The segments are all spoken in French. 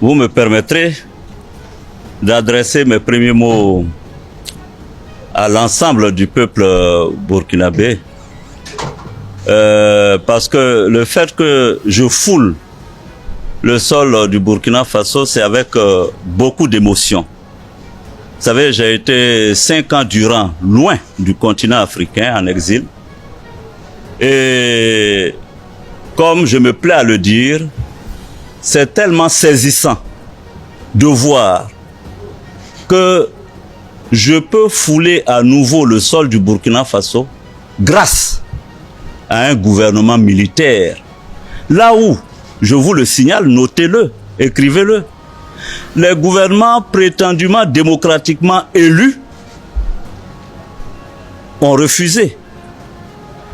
vous me permettrez d'adresser mes premiers mots à l'ensemble du peuple burkinabé. Parce que le fait que je foule le sol du Burkina Faso, c'est avec beaucoup d'émotion. Vous savez, j'ai été 5 ans durant loin du continent africain en exil. Et comme je me plais à le dire, c'est tellement saisissant de voir que je peux fouler à nouveau le sol du Burkina Faso grâce à un gouvernement militaire. Là où, je vous le signale, notez-le, écrivez-le, les gouvernements prétendument démocratiquement élus ont refusé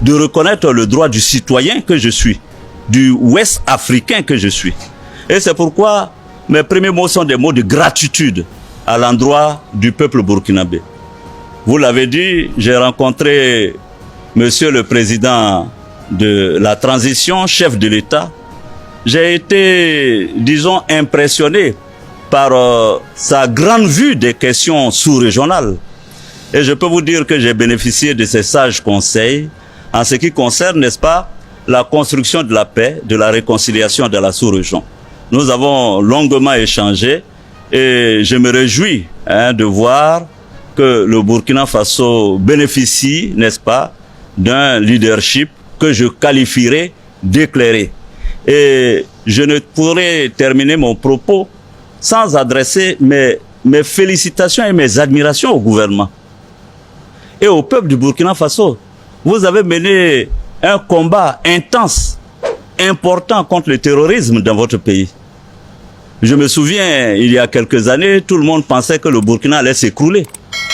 de reconnaître le droit du citoyen que je suis, du Ouest africain que je suis. Et c'est pourquoi mes premiers mots sont des mots de gratitude à l'endroit du peuple burkinabé. Vous l'avez dit, j'ai rencontré Monsieur le Président de la transition, chef de l'État. J'ai été, disons, impressionné par sa grande vue des questions sous-régionales. Et je peux vous dire que j'ai bénéficié de ses sages conseils en ce qui concerne, n'est-ce pas, la construction de la paix, de la réconciliation de la sous-région. Nous avons longuement échangé et je me réjouis de voir que le Burkina Faso bénéficie, n'est-ce pas, d'un leadership que je qualifierais d'éclairé. Et je ne pourrais terminer mon propos sans adresser mes félicitations et mes admirations au gouvernement et au peuple du Burkina Faso. Vous avez mené un combat intense, important contre le terrorisme dans votre pays. Je me souviens, il y a quelques années, tout le monde pensait que le Burkina allait s'écrouler.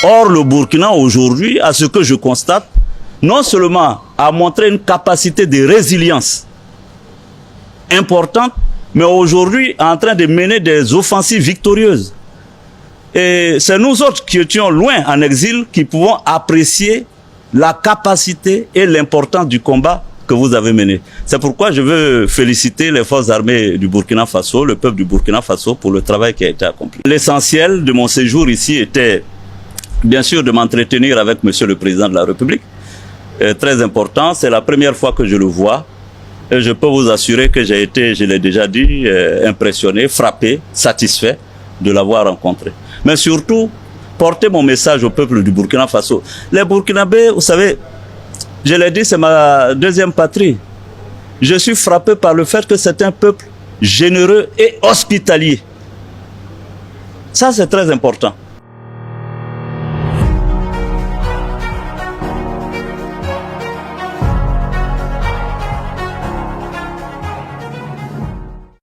Or, le Burkina aujourd'hui, à ce que je constate, non seulement a montré une capacité de résilience importante, mais aujourd'hui est en train de mener des offensives victorieuses. Et c'est nous autres qui étions loin en exil qui pouvons apprécier la capacité et l'importance du combat que vous avez mené. C'est pourquoi je veux féliciter les forces armées du Burkina Faso, le peuple du Burkina Faso pour le travail qui a été accompli. L'essentiel de mon séjour ici était bien sûr de m'entretenir avec Monsieur le Président de la République. Très important, c'est la première fois que je le vois. Et je peux vous assurer que j'ai été, je l'ai déjà dit, impressionné, frappé, satisfait de l'avoir rencontré. Mais surtout, porter mon message au peuple du Burkina Faso. Les Burkinabés, vous savez, je l'ai dit, c'est ma deuxième patrie. Je suis frappé par le fait que c'est un peuple généreux et hospitalier. Ça, c'est très important.